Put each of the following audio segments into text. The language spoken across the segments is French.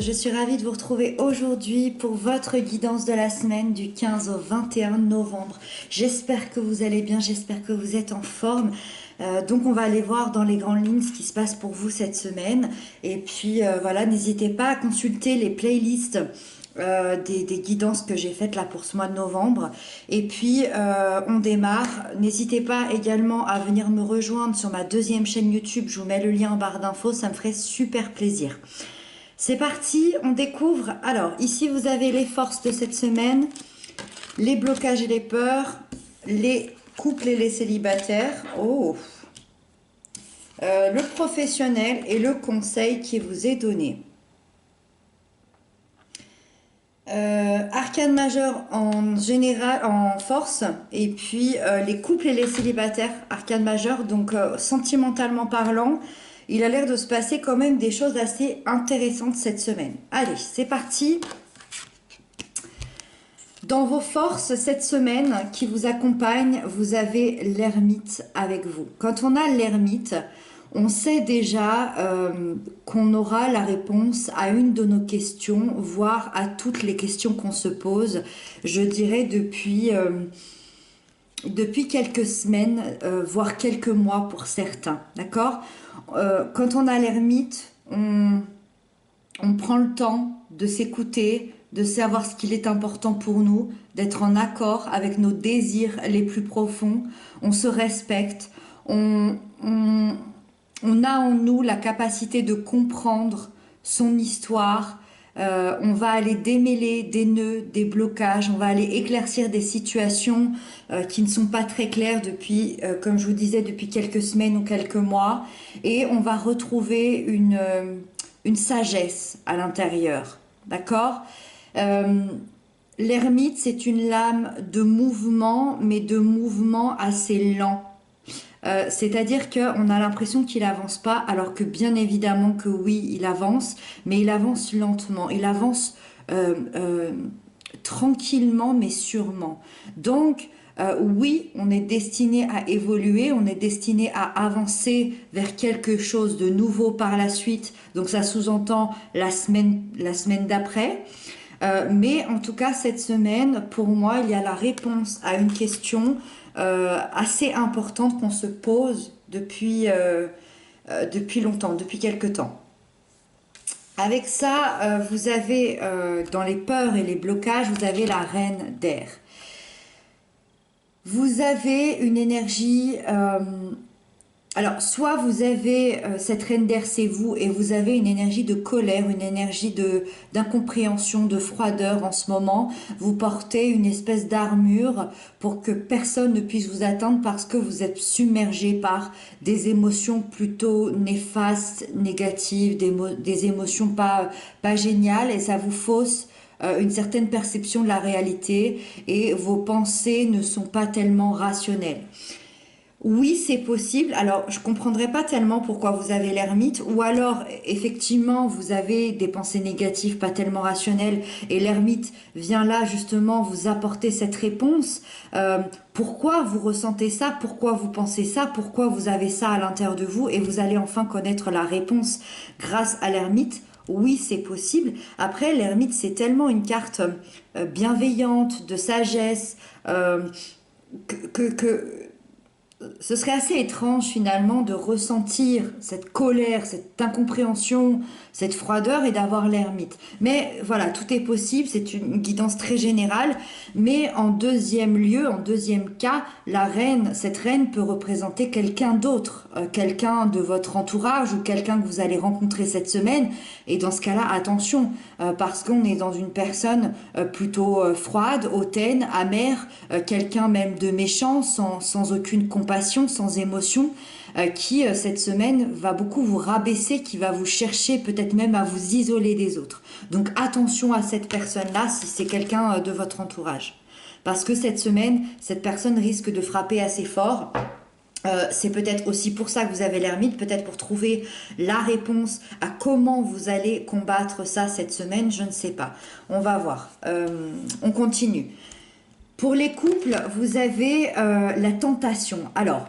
je suis ravie de vous retrouver aujourd'hui pour votre guidance de la semaine du 15 au 21 novembre. J'espère que vous allez bien, j'espère que vous êtes en forme. Donc on va aller voir dans les grandes lignes ce qui se passe pour vous cette semaine. Et puis voilà, n'hésitez pas à consulter les playlists des guidances que j'ai faites là pour ce mois de novembre. Et puis on démarre. N'hésitez pas également à venir me rejoindre sur ma deuxième chaîne YouTube. Je vous mets le lien en barre d'infos, ça me ferait super plaisir. C'est parti, on découvre. Alors ici vous avez les forces de cette semaine, les blocages et les peurs, les couples et les célibataires. Oh, le professionnel et le conseil qui vous est donné. Arcane majeur en général en force, et puis les couples et les célibataires, arcane majeur, donc sentimentalement parlant, il a l'air de se passer quand même des choses assez intéressantes cette semaine. Allez, c'est parti. Dans vos forces cette semaine qui vous accompagne, vous avez l'ermite avec vous. Quand on a l'ermite, on sait déjà qu'on aura la réponse à une de nos questions, voire à toutes les questions qu'on se pose, je dirais depuis quelques semaines, voire quelques mois pour certains. D'accord ? Quand on a l'ermite, on prend le temps de s'écouter, de savoir ce qu'il est important pour nous, d'être en accord avec nos désirs les plus profonds. On se respecte, on a en nous la capacité de comprendre son histoire. On va aller démêler des nœuds, des blocages, on va aller éclaircir des situations qui ne sont pas très claires depuis, comme je vous disais, depuis quelques semaines ou quelques mois. Et on va retrouver une sagesse à l'intérieur. D'accord ? L'ermite, c'est une lame de mouvement, mais de mouvement assez lent. C'est-à-dire qu'on a l'impression qu'il avance pas, alors que bien évidemment que oui, il avance, mais il avance lentement, il avance tranquillement mais sûrement. Donc oui, on est destiné à évoluer, on est destiné à avancer vers quelque chose de nouveau par la suite, donc ça sous-entend la semaine d'après. Mais en tout cas, cette semaine, pour moi, il y a la réponse à une question assez importante qu'on se pose depuis longtemps, depuis quelque temps. Avec ça, vous avez dans les peurs et les blocages, vous avez la reine d'air. Vous avez une énergie... alors, soit vous avez cette reine d'air, c'est vous, et vous avez une énergie de colère, une énergie d'incompréhension, de froideur en ce moment. Vous portez une espèce d'armure pour que personne ne puisse vous atteindre parce que vous êtes submergé par des émotions plutôt néfastes, négatives, des émotions pas géniales, et ça vous fausse une certaine perception de la réalité, et vos pensées ne sont pas tellement rationnelles. Oui, c'est possible. Alors, je comprendrais pas tellement pourquoi vous avez l'ermite, ou alors, effectivement, vous avez des pensées négatives pas tellement rationnelles, et l'ermite vient là, justement, vous apporter cette réponse. Pourquoi vous ressentez ça? Pourquoi vous pensez ça? Pourquoi vous avez ça à l'intérieur de vous? Et vous allez enfin connaître la réponse grâce à l'ermite. Oui, c'est possible. Après, l'ermite, c'est tellement une carte bienveillante, de sagesse, que ce serait assez étrange finalement de ressentir cette colère, cette incompréhension, cette froideur et d'avoir l'ermite. Mais voilà, tout est possible, c'est une guidance très générale. Mais en deuxième lieu, en deuxième cas, la reine, cette reine peut représenter quelqu'un d'autre, quelqu'un de votre entourage ou quelqu'un que vous allez rencontrer cette semaine. Et dans ce cas-là, attention, parce qu'on est dans une personne plutôt froide, hautaine, amère, quelqu'un même de méchant, sans aucune compassion, sans émotion, qui cette semaine va beaucoup vous rabaisser, qui va vous chercher peut-être même à vous isoler des autres. Donc attention à cette personne-là si c'est quelqu'un de votre entourage. Parce que cette semaine, cette personne risque de frapper assez fort. C'est peut-être aussi pour ça que vous avez l'ermite, peut-être pour trouver la réponse à comment vous allez combattre ça cette semaine, je ne sais pas. On va voir. On continue. Pour les couples, vous avez la tentation. Alors,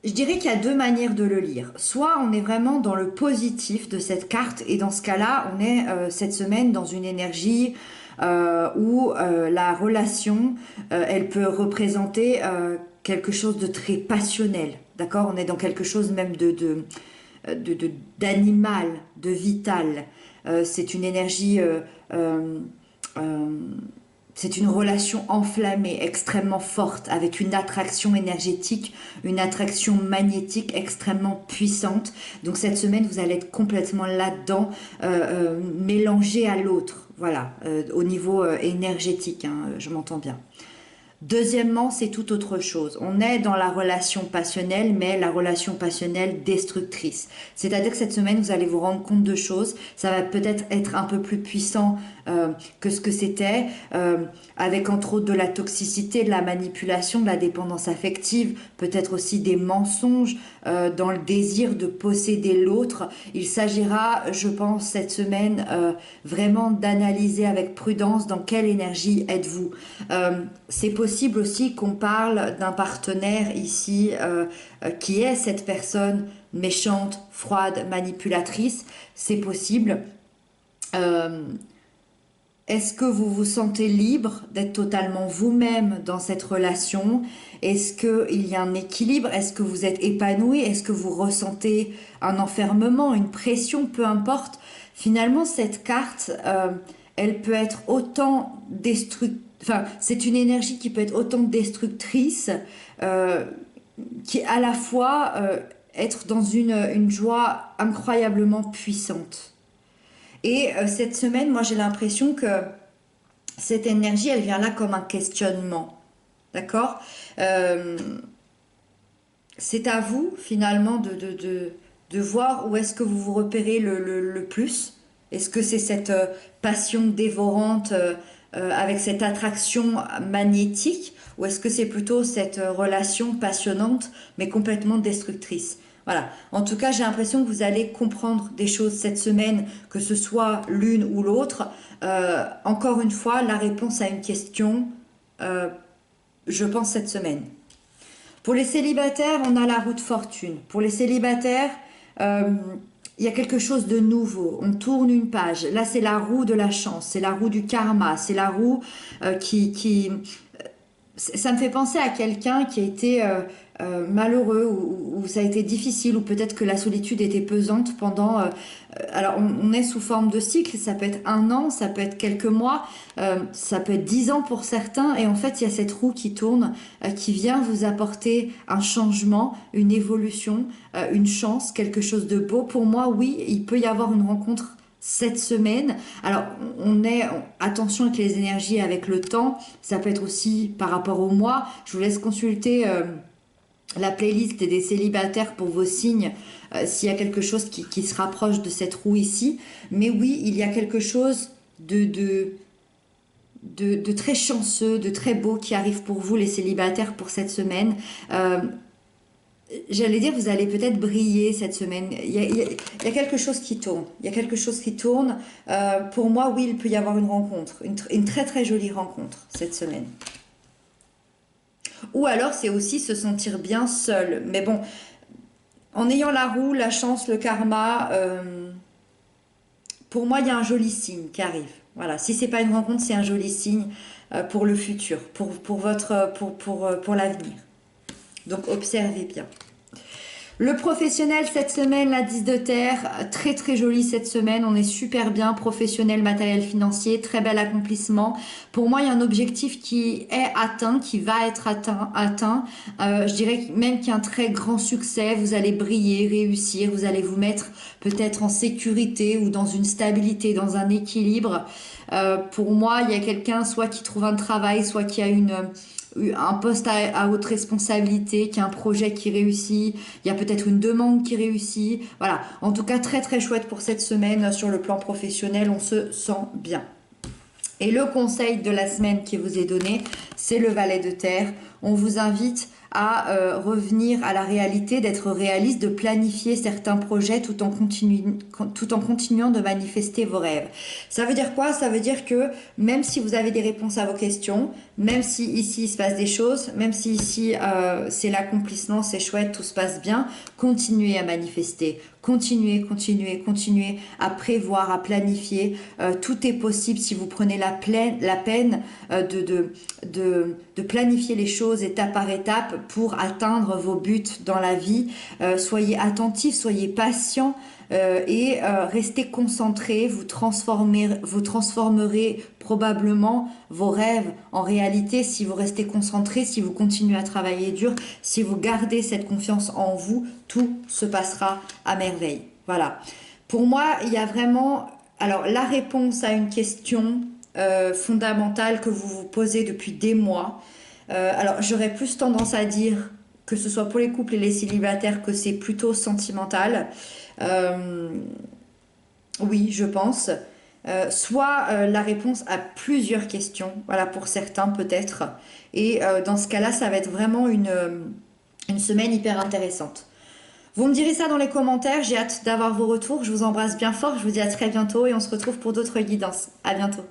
Je dirais qu'il y a deux manières de le lire. Soit on est vraiment dans le positif de cette carte et dans ce cas-là, on est cette semaine dans une énergie où la relation, elle peut représenter quelque chose de très passionnel. D'accord? On est dans quelque chose même d'animal, de vital. C'est une énergie euh, euh, c'est une relation enflammée, extrêmement forte, avec une attraction énergétique, une attraction magnétique extrêmement puissante. Donc cette semaine, vous allez être complètement là-dedans, mélangé à l'autre. Voilà, au niveau énergétique, hein, je m'entends bien. Deuxièmement, c'est tout autre chose. On est dans la relation passionnelle, mais la relation passionnelle destructrice. C'est-à-dire que cette semaine, vous allez vous rendre compte de choses. Ça va peut-être être un peu plus puissant que ce que c'était, avec entre autres de la toxicité, de la manipulation, de la dépendance affective, peut-être aussi des mensonges, dans le désir de posséder l'autre. Il s'agira, je pense, cette semaine, vraiment d'analyser avec prudence dans quelle énergie êtes-vous. C'est possible aussi qu'on parle d'un partenaire ici qui est cette personne méchante, froide, manipulatrice. C'est possible. Euh, Est-ce que vous vous sentez libre d'être totalement vous-même dans cette relation? Est-ce qu'il y a un équilibre? Est-ce que vous êtes épanoui? Est-ce que vous ressentez un enfermement, une pression? Peu importe. Finalement, cette carte, elle peut être autant destructrice. Enfin, c'est une énergie qui peut être autant destructrice, euh, qui à la fois être dans une joie incroyablement puissante. Et cette semaine, moi j'ai l'impression que cette énergie, elle vient là comme un questionnement. D'accord? Euh, c'est à vous finalement de voir où est-ce que vous vous repérez le plus. Est-ce que c'est cette passion dévorante avec cette attraction magnétique ou est-ce que c'est plutôt cette relation passionnante mais complètement destructrice? Voilà. En tout cas, j'ai l'impression que vous allez comprendre des choses cette semaine, que ce soit l'une ou l'autre. Encore une fois, la réponse à une question, euh, je pense cette semaine. Pour les célibataires, on a la roue de fortune. Pour les célibataires, euh, il y a quelque chose de nouveau. On tourne une page. Là, c'est la roue de la chance, c'est la roue du karma, c'est la roue qui ça me fait penser à quelqu'un qui a été malheureux ou ça a été difficile ou peut-être que la solitude était pesante pendant... alors on est sous forme de cycle, ça peut être un an, ça peut être quelques mois, ça peut être 10 ans pour certains et en fait il y a cette roue qui tourne, qui vient vous apporter un changement, une évolution, une chance, quelque chose de beau. Pour moi, oui, il peut y avoir une rencontre cette semaine. Alors, attention avec les énergies, avec le temps. Ça peut être aussi par rapport au mois. Je vous laisse consulter la playlist des célibataires pour vos signes, s'il y a quelque chose qui se rapproche de cette roue ici. Mais oui, il y a quelque chose de très chanceux, de très beau qui arrive pour vous, les célibataires, pour cette semaine. J'allais dire, vous allez peut-être briller cette semaine. Il y a quelque chose qui tourne. Il y a quelque chose qui tourne. Pour moi, oui, il peut y avoir une rencontre. Une très très jolie rencontre cette semaine. Ou alors, c'est aussi se sentir bien seul. Mais bon, en ayant la roue, la chance, le karma, pour moi, il y a un joli signe qui arrive. Voilà, si c'est pas une rencontre, c'est un joli signe pour le futur, pour l'avenir. Donc, observez bien. Le professionnel cette semaine, la 10 de terre, très très jolie cette semaine, on est super bien, professionnel, matériel financier, très bel accomplissement. Pour moi, il y a un objectif qui est atteint, qui va être atteint. Je dirais même qu'il y a un très grand succès, vous allez briller, réussir, vous allez vous mettre peut-être en sécurité ou dans une stabilité, dans un équilibre. Pour moi, il y a quelqu'un soit qui trouve un travail, soit qui a un poste à haute responsabilité, qui a un projet qui réussit, il y a peut-être une demande qui réussit. Voilà, en tout cas très très chouette pour cette semaine sur le plan professionnel, on se sent bien. Et le conseil de la semaine qui vous est donné, c'est le valet de terre. On vous invite à revenir à la réalité, d'être réaliste, de planifier certains projets tout en continuant de manifester vos rêves. Ça veut dire quoi? Ça veut dire que même si vous avez des réponses à vos questions, même si ici il se passe des choses, même si ici c'est l'accomplissement, c'est chouette, tout se passe bien, continuez à manifester. Continuez, continuez, continuez à prévoir, à planifier. Tout est possible si vous prenez la peine de planifier les choses étape par étape pour atteindre vos buts dans la vie. Soyez attentifs, soyez patients et restez concentrés. Vous transformerez probablement vos rêves en réalité si vous restez concentrés, si vous continuez à travailler dur, si vous gardez cette confiance en vous, tout se passera à merveille. Voilà. Pour moi, il y a vraiment, alors la réponse à une question fondamentale que vous vous posez depuis des mois. Alors j'aurais plus tendance à dire que ce soit pour les couples et les célibataires que c'est plutôt sentimental. Euh, oui, je pense. Soit la réponse à plusieurs questions, voilà, pour certains peut-être. Et dans ce cas-là, ça va être vraiment une semaine hyper intéressante. Vous me direz ça dans les commentaires, j'ai hâte d'avoir vos retours. Je vous embrasse bien fort, je vous dis à très bientôt et on se retrouve pour d'autres guidances. À bientôt.